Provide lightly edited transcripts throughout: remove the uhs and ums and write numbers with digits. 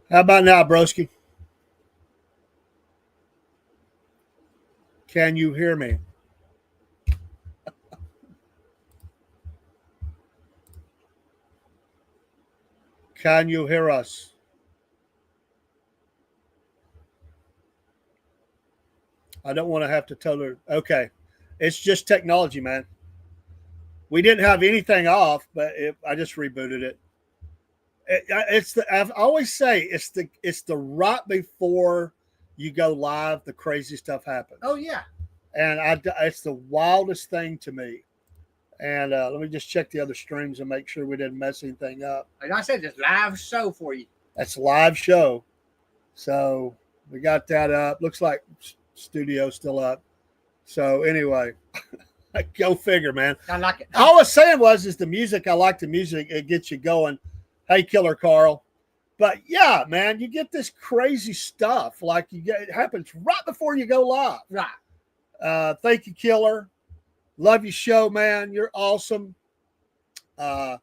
How about now, broski? Can you hear me? Can you hear us? I don't want to have to tell her. Okay. It's just technology, man. We didn't have anything off, but I just rebooted it. It's the I always say it's the right before you go live, the crazy stuff happens. Oh yeah, And it's the wildest thing to me. And let me just check the other streams and make sure we didn't mess anything up. like I said, this live show for you. That's a live show. So we got that up. Looks like studio's still up. So anyway, Go figure, man. I like it. All I was saying is the music. I like the music. It gets you going. Hey, Killer Carl. But yeah, man, you get this crazy stuff. Like it happens right before you go live. Right. Thank you, Killer. Love your show, man. You're awesome. If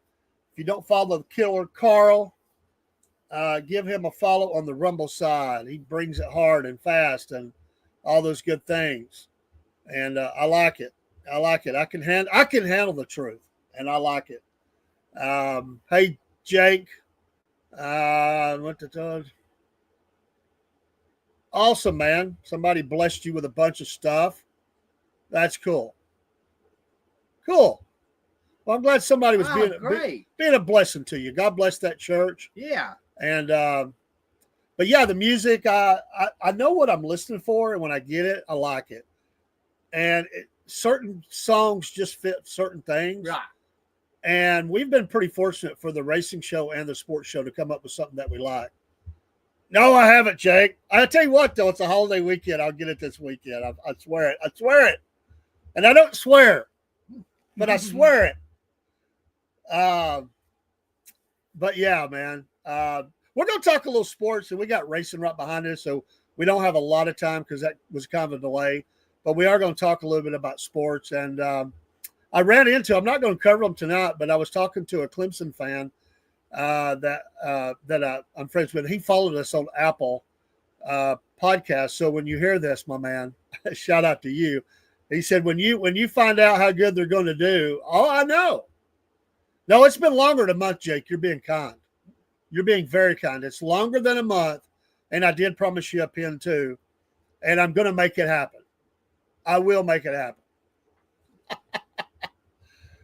you don't follow the Killer Carl, give him a follow on the Rumble side. He brings it hard and fast and all those good things. And I like it. I like it. I can handle the truth, and I like it. Hey, Jake. What to tell? Awesome, man. Somebody blessed you with a bunch of stuff. That's cool. Cool. Well, I'm glad somebody was being a blessing to you. God bless that church. Yeah. And but yeah, the music, I know what I'm listening for, and when I get it, I like it. And certain songs just fit certain things. Right. And we've been pretty fortunate for the racing show and the sports show to come up with something that we like. No, I haven't, Jake. I'll tell you what, though, it's a holiday weekend. I'll get it this weekend. I swear it. I swear it. And I don't swear, but I swear it. But yeah, man. We're going to talk a little sports, and we got racing right behind us, so we don't have a lot of time because that was kind of a delay. But we are going to talk a little bit about sports. And I ran into, I'm not going to cover them tonight, but I was talking to a Clemson fan that I'm friends with. He followed us on Apple podcast. So when you hear this, my man, shout out to you. He said, when you find out how good they're going to do, oh, I know. No, it's been longer than a month, Jake. You're being kind. You're being very kind. It's longer than a month, and I did promise you a pin too, and I'm going to make it happen. I will make it happen.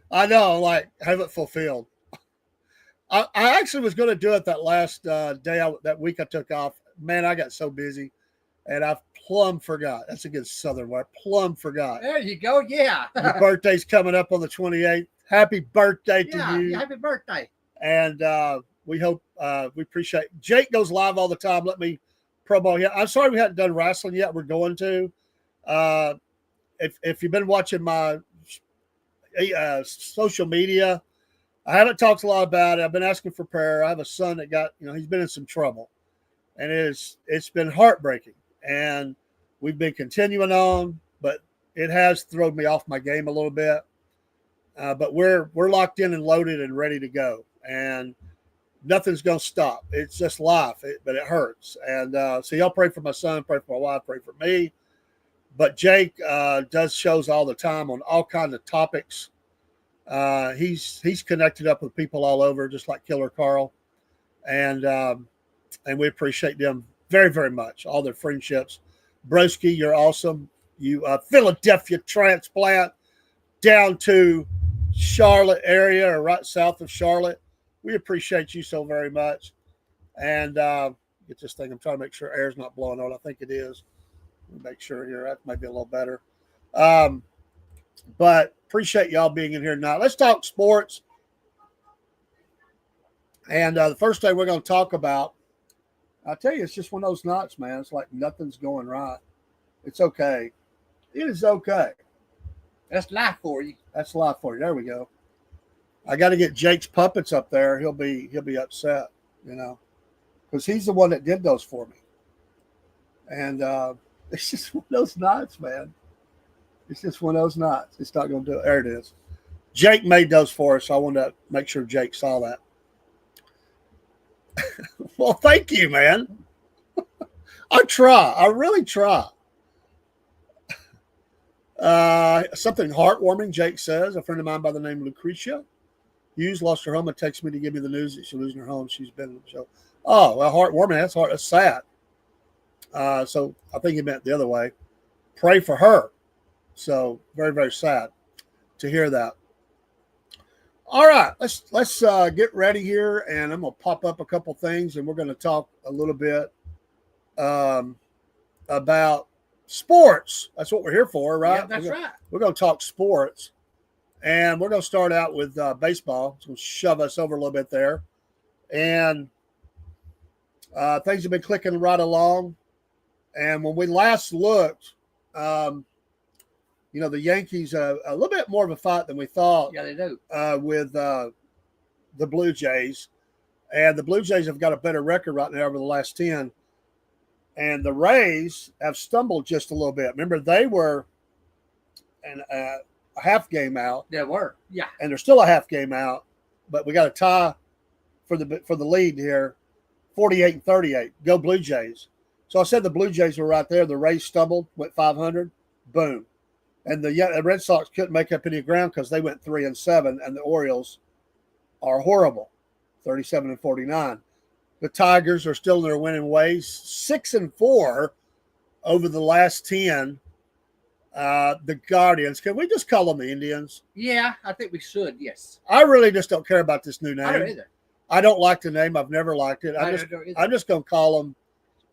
I know, like, have it fulfilled. I actually was going to do it that last that week I took off. Man, I got so busy, and I plumb forgot. That's a good Southern word. Plumb forgot. There you go. Yeah. Your birthday's coming up on the 28th. Happy birthday to you. Yeah, happy birthday. And we hope we appreciate. Jake goes live all the time. Let me promo here. I'm sorry we hadn't done wrestling yet. We're going to. If you've been watching my social media, I haven't talked a lot about it. I've been asking for prayer. I have a son that got, he's been in some trouble, and it's been heartbreaking. And we've been continuing on, but it has thrown me off my game a little bit. But we're locked in and loaded and ready to go, and nothing's going to stop. It's just life, but it hurts. And so y'all pray for my son, pray for my wife, pray for me. But Jake does shows all the time on all kinds of topics. He's connected up with people all over, just like Killer Carl, and we appreciate them very, very much. All their friendships. Broski, you're awesome. You Philadelphia transplant down to Charlotte area or right south of Charlotte. We appreciate you so very much. And get this thing. I'm trying to make sure air's not blowing on. I think it is. Let me make sure here. That might be a little better. But appreciate y'all being in here tonight. Let's talk sports. And the first thing we're going to talk about, I tell you, it's just one of those nights, man. It's like nothing's going right. It's okay. It is okay. That's life for you. That's life for you. There we go. I got to get Jake's puppets up there. He'll be upset, because he's the one that did those for me. And it's just one of those nights, man. It's just one of those nights. It's not going to do it. There it is. Jake made those for us, so I wanted to make sure Jake saw that. Well, thank you, man. I try. I really try. Something heartwarming, Jake says. A friend of mine by the name of Lucretia Hughes lost her home and texted me to give me the news that she's losing her home. She's been in the show. Oh, well, heartwarming. That's hard. That's sad. So I think he meant the other way. Pray for her. So very, very sad to hear that. All right, let's get ready here, and I'm gonna pop up a couple things, and we're gonna talk a little bit about sports. That's what we're here for, right? Yeah, that's right. We're gonna talk sports, and we're gonna start out with baseball. It's gonna shove us over a little bit there, and things have been clicking right along. And when we last looked, The Yankees a little bit more of a fight than we thought. Yeah, they do. With the Blue Jays, and the Blue Jays have got a better record right now over the last 10. And the Rays have stumbled just a little bit. Remember, they were a half game out. They were, yeah. And they're still a half game out, but we got a tie for the lead here, 48-38. Go Blue Jays. So I said the Blue Jays were right there. The Rays stumbled, went 500, boom. And the Red Sox couldn't make up any ground because they went 3-7, and the Orioles are horrible, 37-49. The Tigers are still in their winning ways, 6-4 over the last 10. The Guardians, can we just call them the Indians? Yeah, I think we should, yes. I really just don't care about this new name. I don't either. I don't like the name. I've never liked it. I I'm just going to call them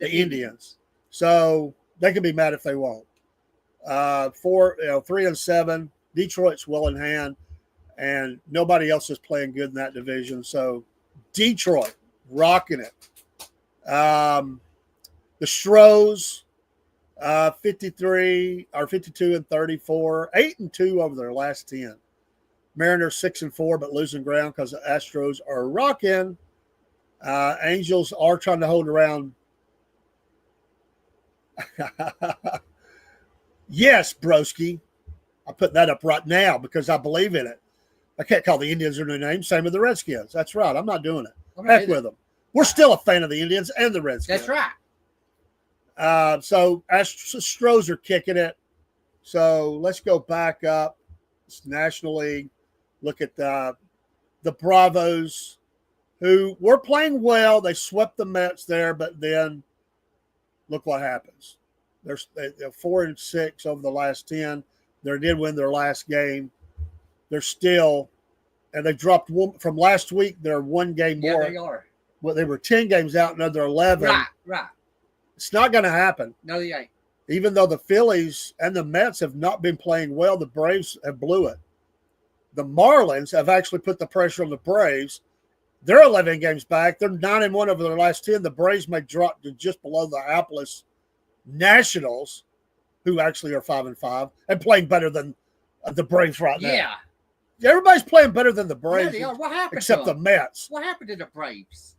the Indians. So they can be mad if they want. 3-7. Detroit's well in hand, and nobody else is playing good in that division. So Detroit rocking it. The Stros, 52-34, 8-2 over their last 10. Mariners 6-4, but losing ground because the Astros are rocking. Angels are trying to hold around. Yes, broski. I put that up right now because I believe in it. I can't call the Indians their new name. Same with the Redskins. That's right. I'm not doing it. Heck with them. We're still a fan of the Indians and the Redskins. That's right. So Astros are kicking it. So let's go back up. It's National League. Look at the Bravos, who were playing well. They swept the Mets there, but then look what happens. They're 4-6 over the last 10. They did win their last game. They're still, and they dropped one from last week. They're one game more. Yeah, they are. Well, they were 10 games out, and they're 11. Right. It's not going to happen. No, they ain't. Even though the Phillies and the Mets have not been playing well, the Braves have blew it. The Marlins have actually put the pressure on the Braves. They're 11 games back. They're 9-1 over their last 10. The Braves may drop to just below the Annapolis Nationals, who actually are 5-5 and playing better than the Braves right now. Yeah. Everybody's playing better than the Braves. Yeah, they are. What happened except to the Mets. What happened to the Braves?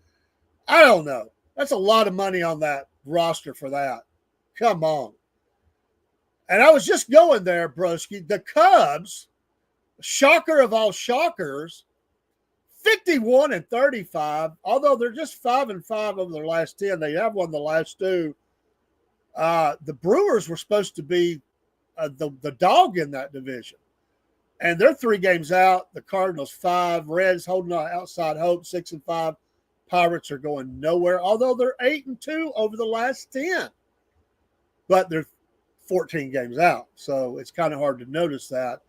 I don't know. That's a lot of money on that roster for that. Come on. And I was just going there, broski. The Cubs, shocker of all shockers, 51-35. Although they're just 5-5 over their last 10, they have won the last 2. The Brewers were supposed to be the dog in that division, and they're 3 games out. The Cardinals 5, Reds holding on outside hope 6-5. Pirates are going nowhere, although they're 8-2 over the last 10, but they're 14 games out, so it's kind of hard to notice that.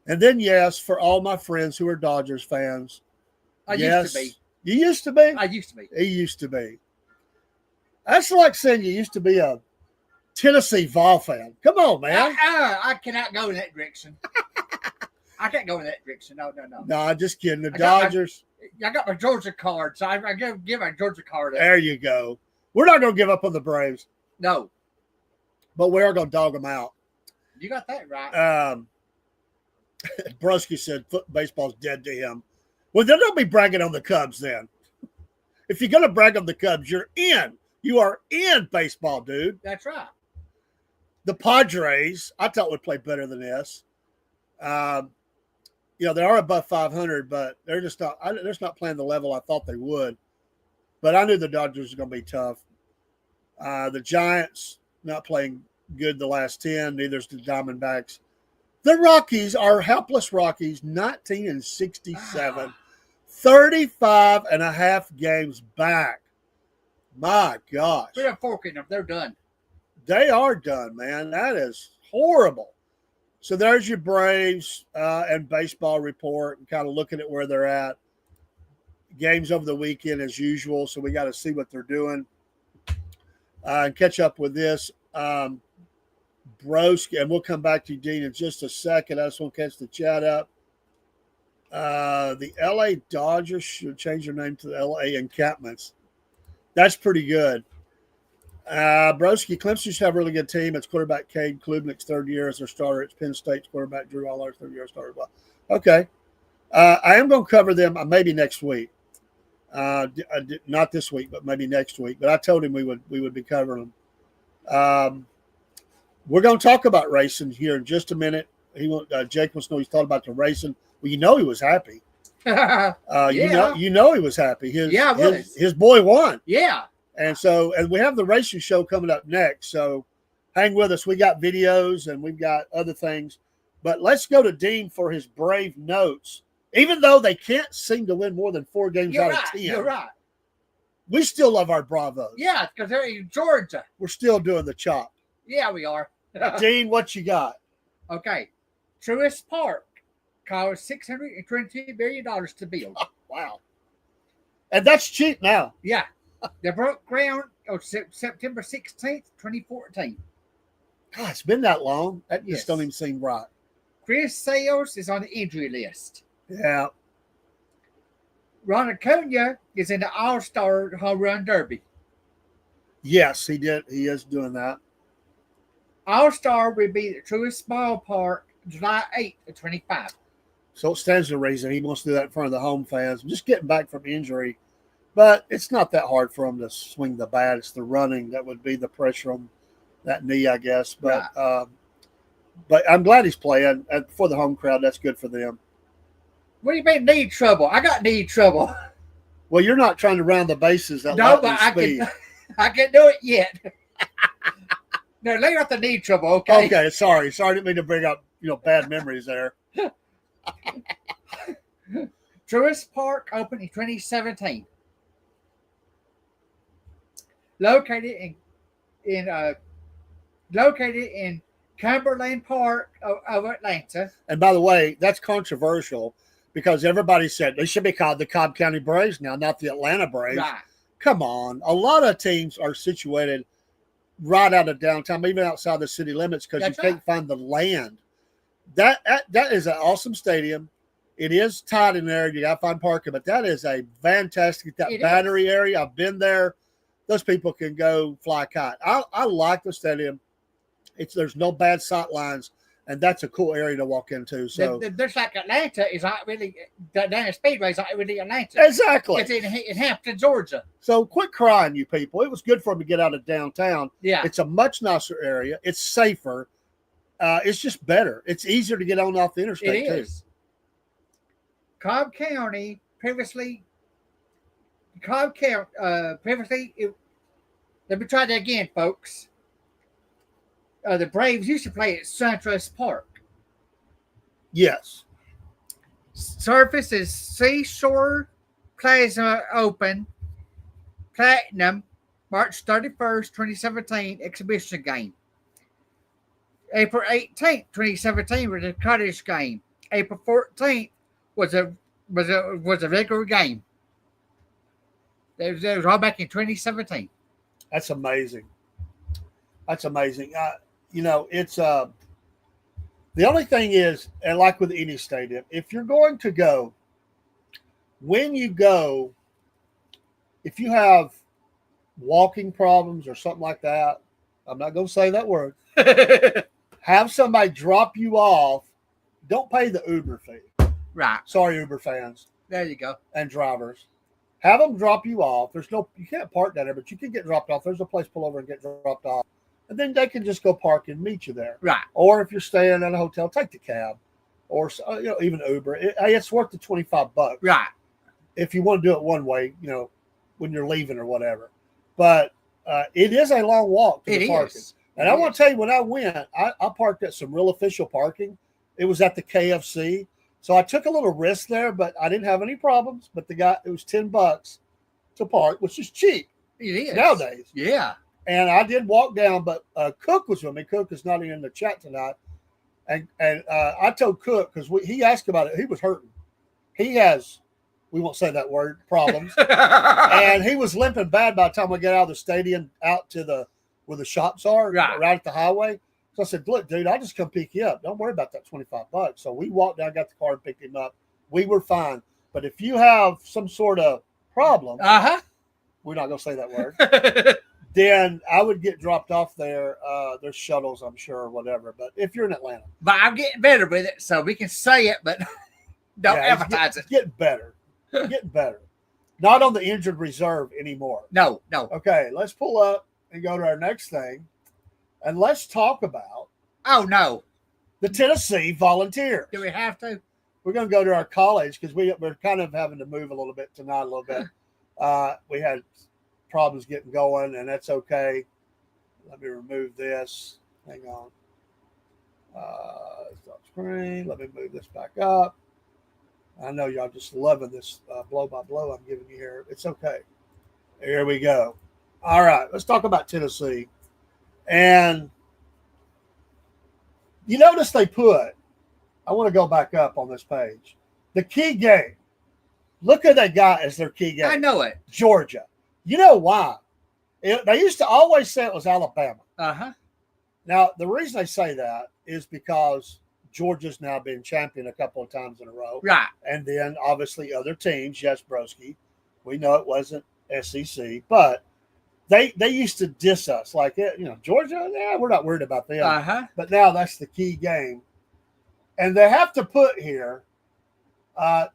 And then, yes, for all my friends who are Dodgers fans, Used to be. You used to be? I used to be. He used to be. That's like saying you used to be a Tennessee Vol fan. Come on, man. I cannot go in that direction. I can't go in that direction. No. No, I'm just kidding. The Dodgers. I got my Georgia card, so I give my Georgia card up. There you go. We're not going to give up on the Braves. No. But we are going to dog them out. You got that right. Broski said baseball's dead to him. Well, then don't be bragging on the Cubs then. If you're going to brag on the Cubs, you're in. You are in baseball, dude. That's right. The Padres, I thought would play better than this. They are above 500, but they're just not playing the level I thought they would. But I knew the Dodgers were going to be tough. The Giants not playing good the last 10. Neither's the Diamondbacks. The Rockies are helpless Rockies, 19-67, 35 and a half games back. My gosh. They're forking them. They're done. They are done, man. That is horrible. So there's your Braves and baseball report and kind of looking at where they're at. Games over the weekend as usual, so we got to see what they're doing and catch up with this. Broski, and we'll come back to you, Dean, in just a second. I just want to catch the chat up. The LA Dodgers should change their name to the LA Encampments. That's pretty good. Broski, Clemson used to have a really good team. It's quarterback Cade Klubnik's third year as their starter. It's Penn State's quarterback Drew Allar's third year starter. Well, okay. I am going to cover them maybe next week. Not this week, but maybe next week. But I told him we would be covering them. We're going to talk about racing here in just a minute. Jake wants to know he's thought about the racing. Well, you know he was happy. Yeah. You know he was happy. His boy won. Yeah. And we have the racing show coming up next. So hang with us. We got videos and we've got other things. But let's go to Dean for his brave notes. Even though they can't seem to win more than 4 games out of 10. You're right. We still love our Bravos. Yeah, because they're in Georgia. We're still doing the chop. Yeah, we are. Dean, what you got? Okay. Truist Park cost $622 million to build. Wow. And that's cheap now. Yeah. They broke ground on September 16th, 2014. God, it's been that long. That just Yes. don't even seem right. Chris Sales is on the injury list. Yeah. Ron Acuna is in the All-Star Home Run Derby. Yes, he did. He is doing that. All-Star will be at Truist Ballpark July 8th of 25. So it stands to reason he wants to do that in front of the home fans. Just getting back from injury. But it's not that hard for him to swing the bat. It's the running that would be the pressure on that knee, I guess. But but I'm glad he's playing. And for the home crowd, that's good for them. What do you mean knee trouble? I got knee trouble. Well, you're not trying to round the bases at No, lightning but speed. I can do it yet. No, lay out the knee trouble, okay? Okay, sorry. I didn't mean to bring up bad memories there. Truist Park opened in 2017. Located in Cumberland Park of Atlanta. And by the way, that's controversial because everybody said they should be called the Cobb County Braves now, not the Atlanta Braves. Right. Come on. A lot of teams are situated right out of downtown, even outside the city limits, because you can't find the land. That is an awesome stadium. It is tight in there. You got to find parking, but that is a fantastic battery area. I've been there. Those people can go fly a kite. I like the stadium. There's no bad sight lines, and that's a cool area to walk into. So there's like Atlanta is not really the Atlanta Speedway is not really Atlanta. Exactly. It's in Hampton, Georgia. So quit crying, you people. It was good for them to get out of downtown. Yeah. It's a much nicer area. It's safer. It's just better. It's easier to get on off the interstate It is. Cobb County previously. Let me try that again, folks. The Braves used to play at SunTrust Park. Yes. Surface is Seashore Plaza Open Platinum, March 31st, 2017 exhibition game. April 18th, 2017 was a cottage game. April 14th was a regular game. It was all back in 2017. That's amazing. It's the only thing is, and like with any stadium, if you're going to go, when you go, if you have walking problems or something like that, I'm not going to say that word, have somebody drop you off. Don't pay the Uber fee. Right. Sorry, Uber fans. There you go. And drivers. Have them drop you off. You can't park down there, but you can get dropped off. There's a place to pull over and get dropped off. And then they can just go park and meet you there. Right. Or if you're staying at a hotel, take the cab. Or even Uber. It's worth the $25. Right. If you want to do it one way, when you're leaving or whatever. But it is a long walk to the parking. And I want to tell you, when I went, I parked at some real official parking. It was at the KFC. So I took a little risk there, but I didn't have any problems. But it was $10 to park, which is cheap. It is. Nowadays. Yeah. And I did walk down, but Cook was with me. Cook is not even in the chat tonight. And I told Cook, because he asked about it, he was hurting. He has, we won't say that word, problems. And he was limping bad by the time we got out of the stadium, out to where the shops are, right at the highway. So I said, look, dude, I'll just come pick you up. Don't worry about that $25. So we walked down, got the car and picked him up. We were fine. But if you have some sort of problem, Uh-huh. we're not going to say that word. then I would get dropped off there. There's shuttles, I'm sure, or whatever. But if you're in Atlanta, But I'm getting better with it, so we can say it, but don't advertise it's getting better. Getting better. Not on the injured reserve anymore. No. Okay, let's pull up and go to our next thing, and let's talk about. Oh no, the Tennessee Volunteers. Do we have to? We're going to go to our college because we're kind of having to move a little bit tonight, a little bit. We had problems getting going, and that's okay. Let me remove this. Hang on. Stop screen. Let me move this back up. I know y'all just loving this blow by blow I'm giving you here. It's okay. Here we go. All right, let's talk about Tennessee. And you notice they put, I want to go back up on this page, the key game. Look who they got as their key game. I know it. Georgia. You know why? They used to always say it was Alabama. Uh-huh. Now, the reason they say that is because Georgia's now been champion a couple of times in a row. Right. And then, obviously, other teams, yes, Broski. We know it wasn't SEC, but they used to diss us. Like, Georgia, yeah, we're not worried about them. Uh-huh. But now that's the key game. And they have to put here the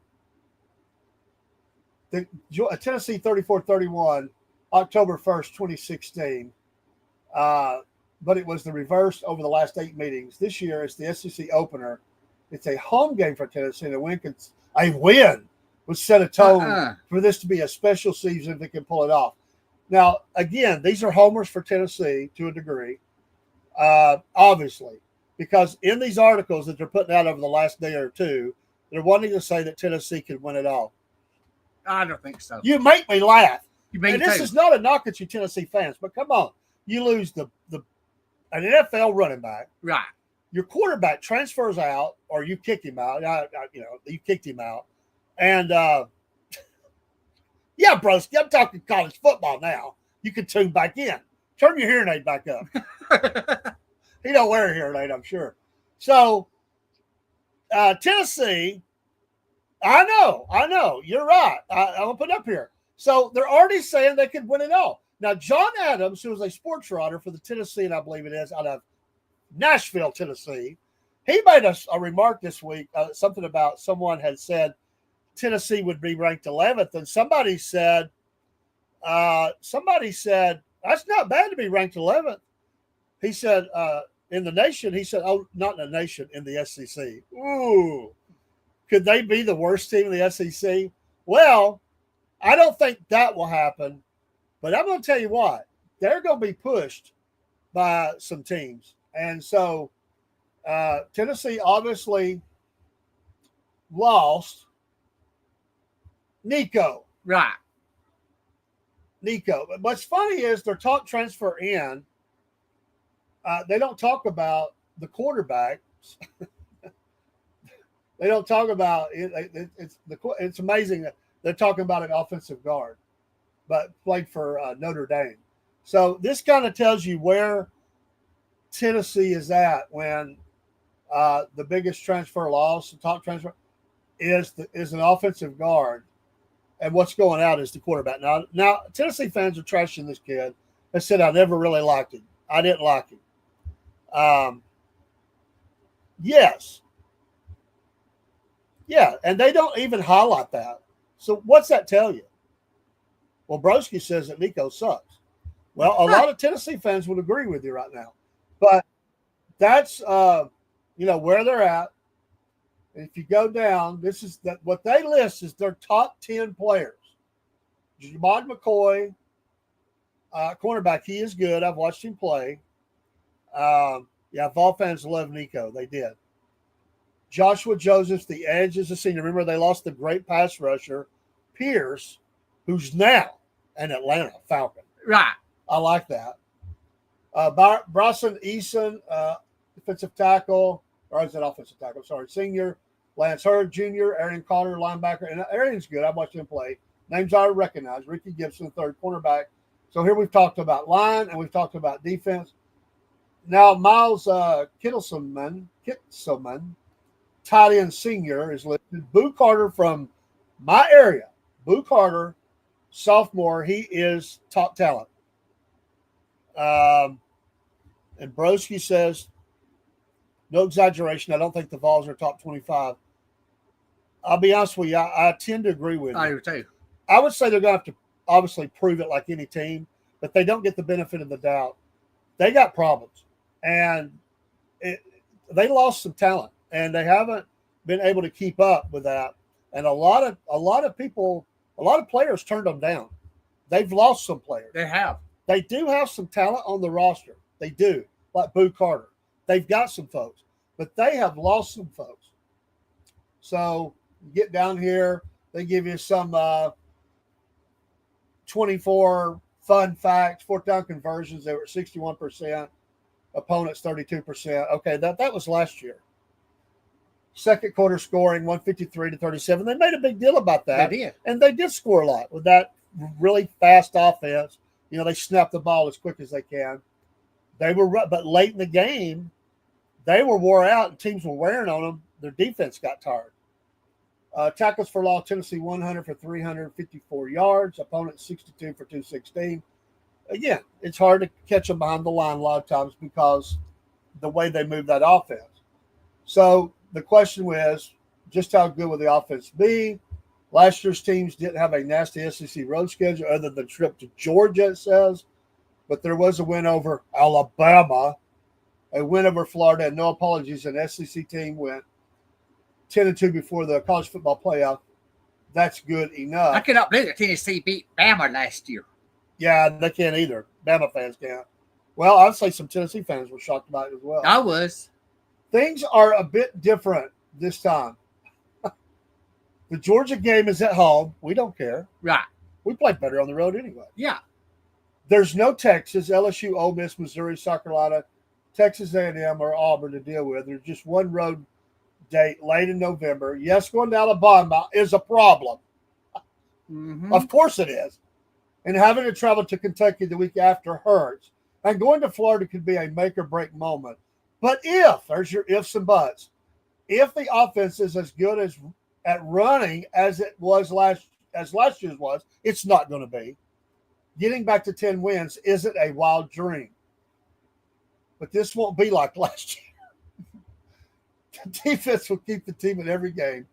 Tennessee 34-31, October 1st, 2016. But it was the reverse over the last 8 meetings. This year, it's the SEC opener. It's a home game for Tennessee. And a win would set a tone for this to be a special season if they can pull it off. Now, again, these are homers for Tennessee to a degree, obviously, because in these articles that they're putting out over the last day or two, they're wanting to say that Tennessee could win it all. I don't think so. You make me laugh. And this is not a knock at you Tennessee fans, but come on. You lose an NFL running back. Right. Your quarterback transfers out, or you kick him out. You kicked him out. And, yeah, broski, I'm talking college football now. You can tune back in. Turn your hearing aid back up. He don't wear a hearing aid, I'm sure. So, Tennessee, I know. You're right. I'm going to put it up here. So, they're already saying they could win it all. Now, John Adams, who is a sports writer for the Tennessee, and I believe it is, out of Nashville, Tennessee, he made a remark this week, something about someone had said Tennessee would be ranked 11th, and somebody said, that's not bad to be ranked 11th. He said, in the nation, oh, not in the nation, in the SEC. Ooh, could they be the worst team in the SEC? Well, I don't think that will happen. But I'm going to tell you what, they're going to be pushed by some teams. And so Tennessee obviously lost Nico. Right. Nico. But what's funny is their top transfer in, they don't talk about the quarterbacks. They don't talk about it. It's amazing that they're talking about an offensive guard, but played for Notre Dame. So this kind of tells you where Tennessee is at when the biggest transfer loss, the top transfer, is an offensive guard, and what's going out is the quarterback. Now Tennessee fans are trashing this kid. They said I never really liked him. I didn't like him. Yes. Yeah, and they don't even highlight that. So what's that tell you? Well, Broski says that Nico sucks. Well, a lot of Tennessee fans would agree with you right now. But that's, where they're at. And if you go down, this is that what they list is their top 10 players. Jamad McCoy, cornerback, he is good. I've watched him play. Vol fans love Nico. They did. Joshua Josephs, the edge, is a senior. Remember, they lost the great pass rusher, Pierce, who's now an Atlanta Falcon. Right. I like that. Bryson Eason, defensive tackle, or is it offensive tackle? Sorry, senior. Lance Hurd, junior. Aaron Connor, linebacker. And Aaron's good. I've watched him play. Names I recognize. Ricky Gibson, third cornerback. So here we've talked about line and we've talked about defense. Now, Miles Kittleman, tight end senior, is listed. Boo Carter from my area. Boo Carter, sophomore. He is top talent. And Broski says, no exaggeration, I don't think the Vols are top 25. I'll be honest with you, I tend to agree with you. I do too. I would say they're going to have to obviously prove it like any team, but they don't get the benefit of the doubt. They got problems, and they lost some talent, and they haven't been able to keep up with that. And a lot of people, a lot of players turned them down. They've lost some players. They have. They do have some talent on the roster. They do, like Boo Carter. They've got some folks, but they have lost some folks. So you get down here, they give you some 24 fun facts, fourth down conversions. They were at 61%, opponents 32%. Okay, that was last year. Second quarter scoring 153-37. They made a big deal about that. They did. And they did score a lot with that really fast offense. You know, they snap the ball as quick as they can. But late in the game, they were wore out and teams were wearing on them. Their defense got tired. Tackles for loss, Tennessee 100 for 354 yards. Opponent 62 for 216. Again, it's hard to catch them behind the line a lot of times because the way they move that offense. So the question was, just how good will the offense be? Last year's teams didn't have a nasty SEC road schedule other than the trip to Georgia, it says. But there was a win over Alabama, a win over Florida, and no apologies. An SEC team went 10-2 before the college football playoff. That's good enough. I cannot believe that Tennessee beat Bama last year. Yeah, they can't either. Bama fans can't. Well, I'd say some Tennessee fans were shocked about it as well. I was. Things are a bit different this time. The Georgia game is at home. We don't care. Right. We play better on the road anyway. Yeah. There's no Texas, LSU, Ole Miss, Missouri, South Carolina, Texas A&M, or Auburn to deal with. There's just one road date late in November. Yes, going to Alabama is a problem. Mm-hmm. Of course it is. And having to travel to Kentucky the week after hurts. And going to Florida could be a make or break moment. But there's your ifs and buts. If the offense is as good as at running as it was last year's was, it's not going to be. Getting back to 10 wins isn't a wild dream. But this won't be like last year. The defense will keep the team in every game.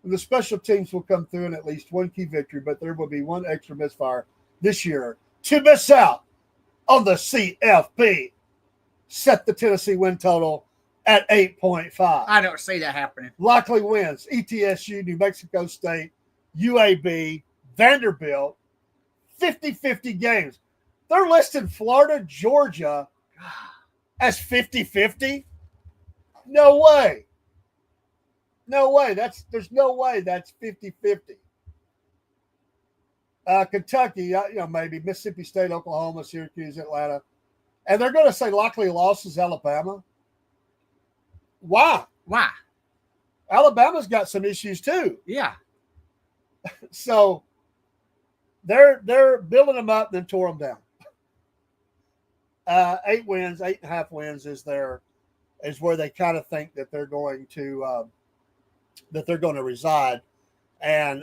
And the special teams will come through in at least one key victory, but there will be one extra misfire this year to miss out on the CFP. Set the Tennessee win total at 8.5. I don't see that happening. Likely wins: ETSU, New Mexico State, UAB, Vanderbilt, 50-50 games. They're listing Florida, Georgia as 50-50. No way. No way. There's no way that's 50-50. Kentucky, maybe Mississippi State, Oklahoma, Syracuse, Atlanta. And they're going to say likely losses Alabama. Why? Alabama's got some issues too. Yeah. So they're building them up, then tore them down. 8 wins, 8.5 wins is where they kind of think that they're going to reside. And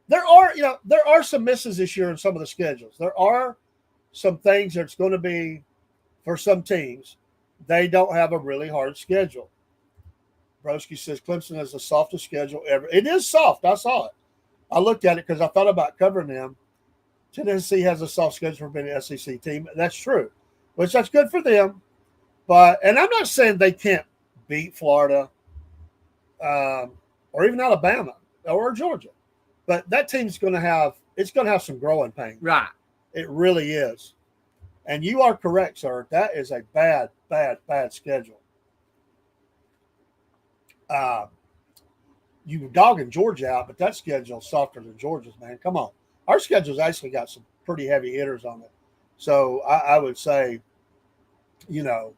there are some misses this year in some of the schedules. There are some things that's going to be for some teams. They don't have a really hard schedule. Broski says Clemson has the softest schedule ever. It is soft. I saw it. I looked at it because I thought about covering them. Tennessee has a soft schedule for being an SEC team. That's true, which that's good for them. And I'm not saying they can't beat Florida or even Alabama or Georgia, but that team's going to have some growing pains. Right. It really is. And you are correct, sir. That is a bad, bad, bad schedule. You were dogging Georgia out, but that schedule's softer than Georgia's, man. Come on. Our schedule's actually got some pretty heavy hitters on it. So I would say, dang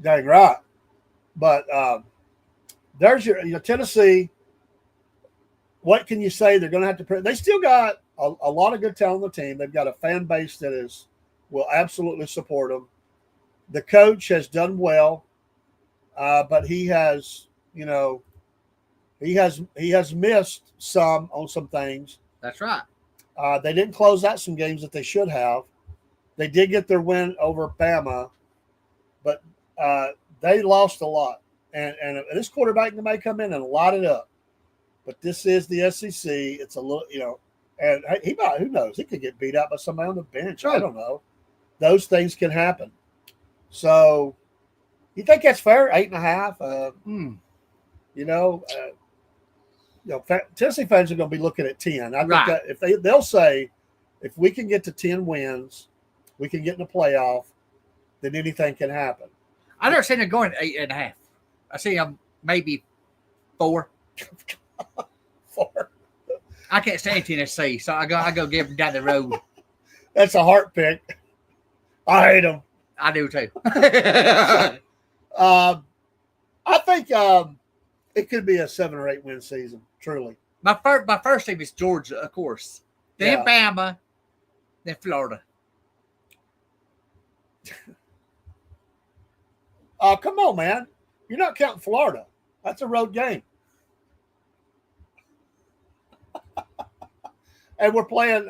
right. But there's your Tennessee. What can you say? They're going to have to – they still got a lot of good talent on the team. They've got a fan base that will absolutely support them. The coach has done well, but he has missed some on some things. That's right. They didn't close out some games that they should have. They did get their win over Bama, but they lost a lot. And this quarterback may come in and light it up. But this is the SEC. It's a little, and he might, who knows? He could get beat out by somebody on the bench. I don't know. Those things can happen. So, you think that's fair? 8.5? Tennessee fans are going to be looking at 10. I think that if they'll say, if we can get to 10 wins, we can get in the playoff, then anything can happen. I never seen them going 8.5. I see them maybe 4. 4. I can't stand Tennessee, so I go give them down the road. That's a heart pick. I hate them. I do too. I think it could be a 7 or 8 win season. Truly, my first team is Georgia, of course. Then Bama, then Florida. Come on, man! You're not counting Florida. That's a road game. And we're playing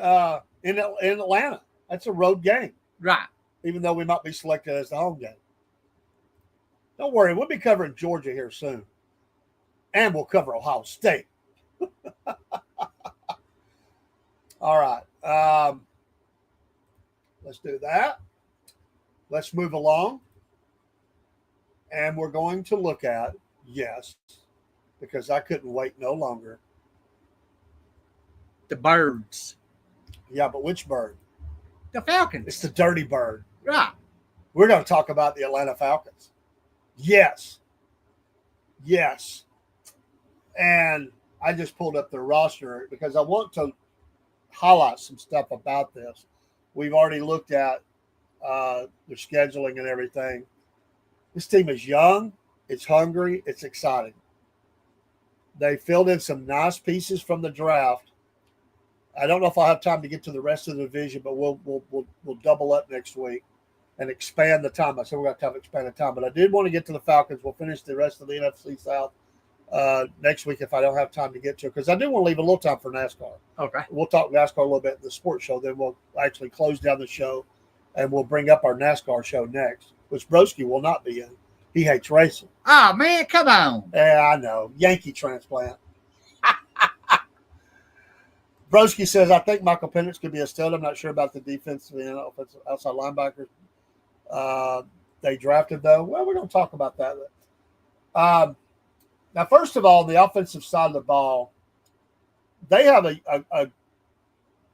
in Atlanta. That's a road game. Right. Even though we might be selected as the home game. Don't worry. We'll be covering Georgia here soon. And we'll cover Ohio State. All right. Let's do that. Let's move along. And we're going to look at, yes, because I couldn't wait no longer, the birds. Yeah, but which bird? The Falcons. It's the dirty bird. Right. We're going to talk about the Atlanta Falcons. Yes. Yes. And I just pulled up their roster because I want to highlight some stuff about this. We've already looked at their scheduling and everything. This team is young. It's hungry. It's exciting. They filled in some nice pieces from the draft. I don't know if I'll have time to get to the rest of the division, but we'll double up next week and expand the time. I said we're going to have to expand the time, but I did want to get to the Falcons. We'll finish the rest of the NFC South next week if I don't have time to get to it, because I do want to leave a little time for NASCAR. Okay. We'll talk NASCAR a little bit in the sports show. Then we'll actually close down the show, and we'll bring up our NASCAR show next, which Broski will not be in. He hates racing. Oh, man, come on. Yeah, I know. Yankee transplant. Broski says, I think Michael Penix could be a stud. I'm not sure about the defensive and offensive outside linebackers they drafted, though. Well, we're going to talk about that. Now, first of all, the offensive side of the ball, they have a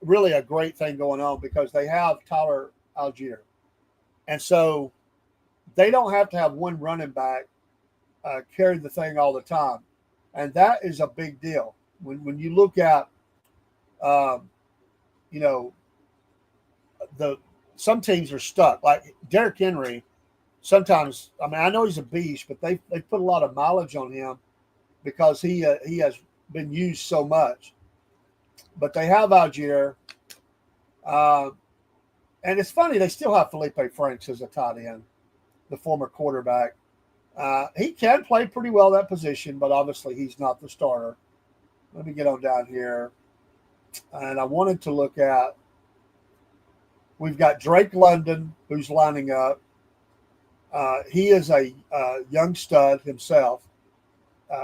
really a great thing going on because they have Tyler Algier. And so they don't have to have one running back carry the thing all the time. And that is a big deal. When you look at, some teams are stuck. Like Derrick Henry, sometimes, I mean, I know he's a beast, but they put a lot of mileage on him because he has been used so much. But they have Algier. And it's funny, they still have Felipe Franks as a tight end, the former quarterback. He can play pretty well that position, but obviously he's not the starter. Let me get on down here. And I wanted to look at, we've got Drake London, who's lining up. He is a young stud himself.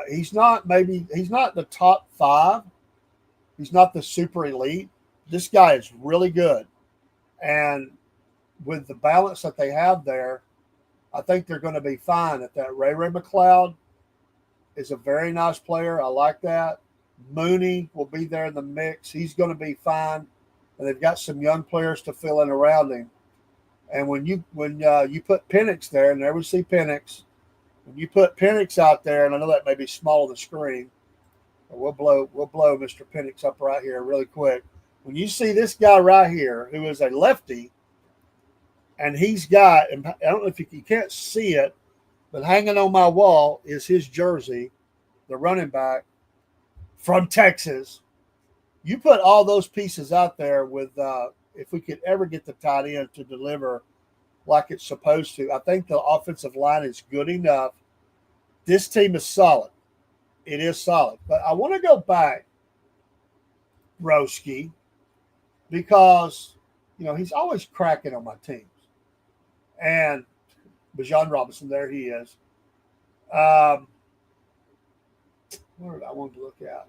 He's not the top 5. He's not the super elite. This guy is really good. And with the balance that they have there, I think they're going to be fine at that. Ray McLeod is a very nice player. I like that. Mooney will be there in the mix. He's going to be fine. And they've got some young players to fill in around him. And when you put Penix there, and there we see Penix, when you put Penix out there, and I know that may be small on the screen, but we'll blow Mr. Penix up right here really quick. When you see this guy right here, who is a lefty, and he's got, and I don't know if you can't see it, but hanging on my wall is his jersey, the running back from Texas. You put all those pieces out there with, if we could ever get the tight end to deliver like it's supposed to, I think the offensive line is good enough. This team is solid. It is solid. But I want to go back, Broski, because, he's always cracking on my teams. And Bijan Robinson, there he is. What did I want to look at?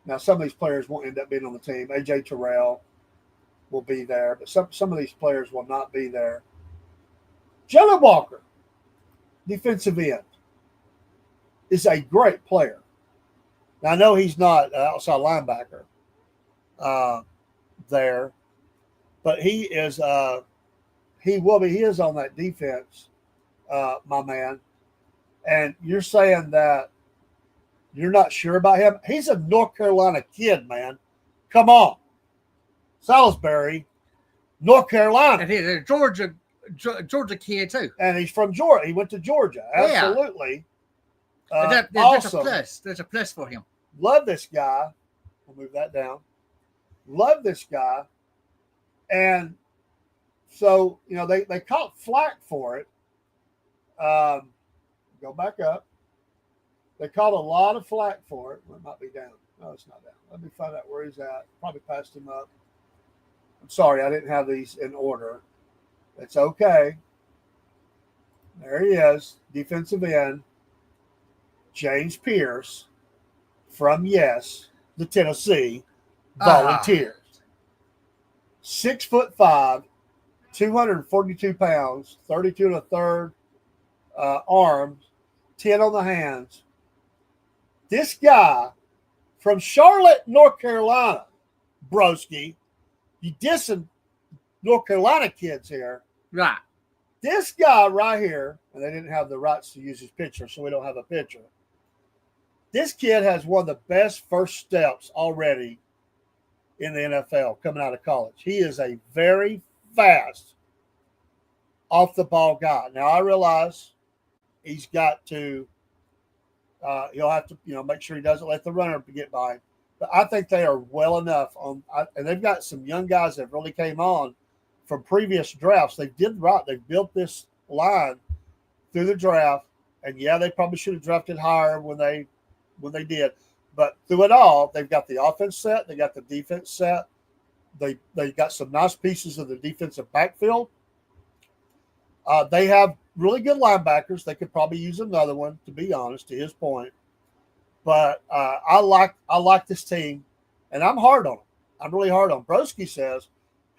Now, some of these players won't end up being on the team. A.J. Terrell will be there, but some of these players will not be there. Jalen Walker, defensive end, is a great player. Now, I know he's not outside linebacker there, but he is he will be. He is on that defense, my man. And you're saying that you're not sure about him? He's a North Carolina kid, man. Come on. Salisbury, North Carolina. And he's a Georgia kid, too. And he's from Georgia. He went to Georgia. Absolutely. Yeah. Awesome. There's a plus. There's a plus for him. Love this guy. We'll move that down. Love this guy. And so, they caught flack for it. Go back up. They caught a lot of flack for it. Well, it might be down. No, it's not down. Let me find out where he's at. Probably passed him up. I'm sorry, I didn't have these in order. It's okay. There he is, defensive end, James Pierce from, the Tennessee Volunteers. 6'5", 242 pounds, 32 1/3 arms, 10 on the hands. This guy from Charlotte, North Carolina, broski, you dissing North Carolina kids here. Right. This guy right here, and they didn't have the rights to use his picture, so we don't have a picture. This kid has one of the best first steps already in the NFL coming out of college. He is a very fast off-the-ball guy. Now, I realize he's got to he'll have to, make sure he doesn't let the runner get by him. But I think they are well enough and they've got some young guys that really came on from previous drafts. They did right. They built this line through the draft, and they probably should have drafted higher when they did. But through it all, they've got the offense set, they got the defense set. They got some nice pieces of the defensive backfield. They have really good linebackers. They could probably use another one, to be honest, to his point. But I like this team, and I'm hard on them. I'm really hard on them. Broski says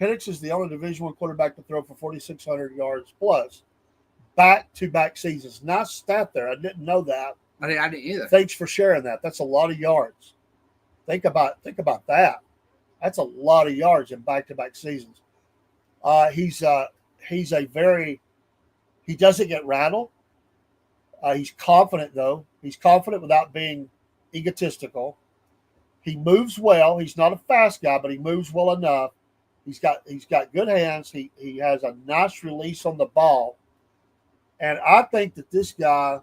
Penix is the only Division I quarterback to throw for 4,600 yards plus back-to-back seasons. Nice stat there. I didn't know that. I didn't either. Thanks for sharing that. That's a lot of yards. Think about that. That's a lot of yards in back-to-back seasons. He doesn't get rattled. He's confident, though. He's confident without being egotistical. He moves well. He's not a fast guy, but he moves well enough. He's got good hands. He has a nice release on the ball. And I think that this guy,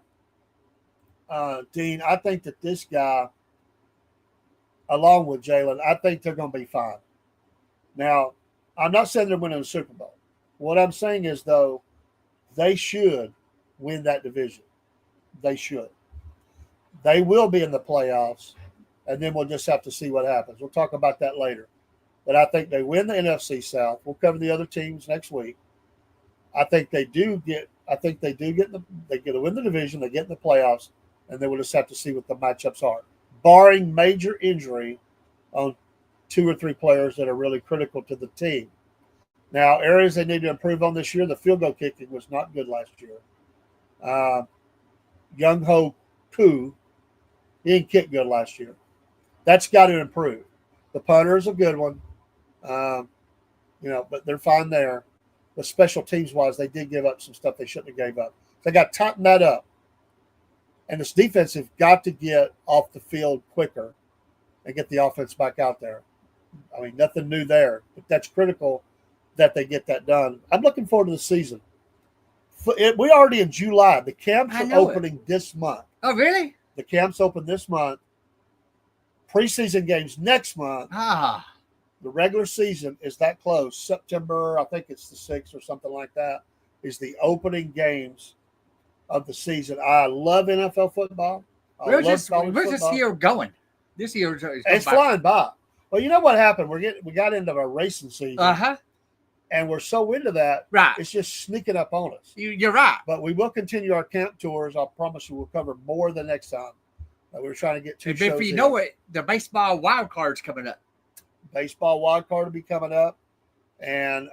Dean, along with Jalen, I think they're going to be fine. Now, I'm not saying they're winning the Super Bowl. What I'm saying is, though, they should win that division. They should. They will be in the playoffs, and then we'll just have to see what happens. We'll talk about that later. But I think they win the NFC South. We'll cover the other teams next week. I think they do get. They get to win the division. They get in the playoffs, and then we'll just have to see what the matchups are, barring major injury on 2 or 3 players that are really critical to the team. Now, areas they need to improve on this year, the field goal kicking was not good last year. Young Ho Koo, he didn't kick good last year. That's got to improve. The punter is a good one, but they're fine there. But special teams-wise, they did give up some stuff they shouldn't have gave up. They got to tighten that up. And this defense have got to get off the field quicker and get the offense back out there. I mean, nothing new there, but that's critical that they get that done. I'm looking forward to the season. We're already in July. The camps are opening this month. Oh, really? The camps open this month. Preseason games next month. The regular season is that close. September, I think it's the 6th or something like that, is the opening games of the season. I love NFL football. Where's this year going? This year is it's flying by. Well, you know what happened? We got into a racing season. and we're so into that, Right. it's just sneaking up on us. You're right. But we will continue our camp tours. I promise you, we'll cover more the next time. We're trying to get 2 And shows if you in. know it, the baseball wild card's coming up. Baseball wild card will be coming up, and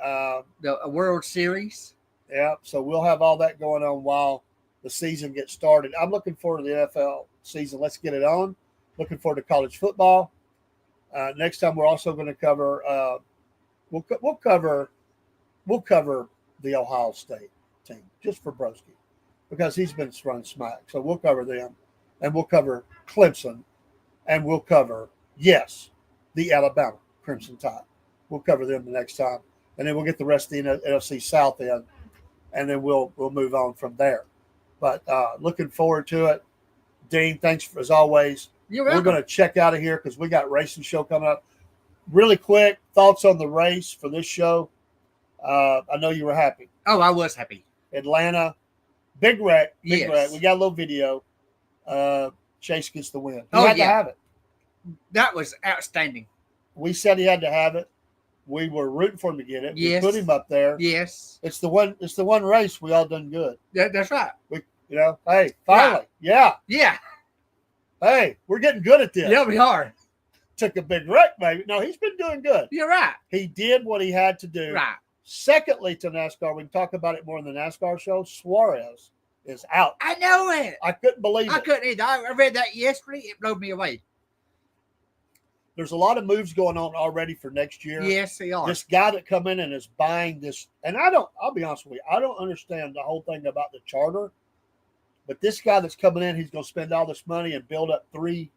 The World Series. yeah, so we'll have all that going on while the season gets started. I'm looking forward to the NFL season. Let's get it on. Looking forward to college football. Next time, we're also going to cover. We'll cover the Ohio State team just for Broski because he's been run smack. So we'll cover them, and we'll cover Clemson, and we'll cover the Alabama Crimson Tide. We'll cover them the next time, and then we'll get the rest of the NFC South in, and then we'll move on from there. But looking forward to it. Dean, thanks as always. You're We're welcome. going to check out of here because we got racing show coming up. Really quick, thoughts on the race for this show. I know you were happy. Oh, I was happy. Atlanta, big wreck. Yes. We got a little video. Chase gets the win. He Oh, had to yeah. have it. That was outstanding. We said he had to have it. We were rooting for him to get it. Yes. We put him up there. Yes. It's the one race we all done good. That's right. Hey, finally. Yeah. Yeah. Hey, we're getting good at this. Yeah, we are. Took a big wreck, maybe. No, he's been doing good. You're right. He did what he had to do. Right. Secondly, to NASCAR, we can talk about it more in the NASCAR show. Suarez is out. I know it. I couldn't believe I it. couldn't either. I read that yesterday. It blew me away. There's a lot of moves going on already for next year. Yes, they are. This guy that come in and is buying this, and I'll be honest with you, I don't understand the whole thing about the charter, but this guy that's coming in, he's going to spend all this money and build up 3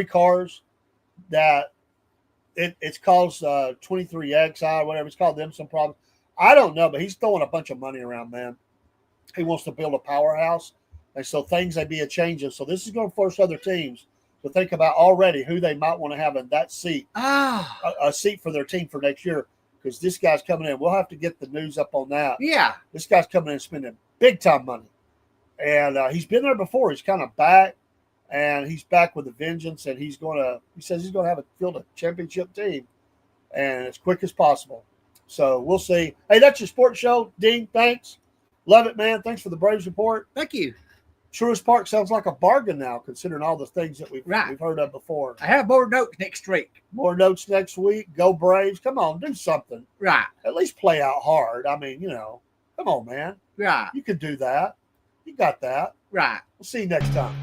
cars that it's called 23XI, whatever. It's called them some problems. I don't know, but he's throwing a bunch of money around, man. He wants to build a powerhouse, and so things may be a changing. So this is going to force other teams to think about already who they might want to have in that seat, a seat for their team for next year, because this guy's coming in. We'll have to get the news up on that. Yeah. This guy's coming in and spending big time money, and he's been there before. He's kind of back, and he's back with a vengeance. And he says he's going to field a championship team, and as quick as possible. So we'll see. Hey, that's your sports show, Dean. Thanks, love it, man. Thanks for the Braves report. Thank you. Truist Park sounds like a bargain now, considering all the things that we've Right. heard of before. I have more notes next week. More notes next week. Go Braves! Come on, do something. Right. At least play out hard. I mean, come on, man. Right. You can do that. You got that. Right. We'll see you next time.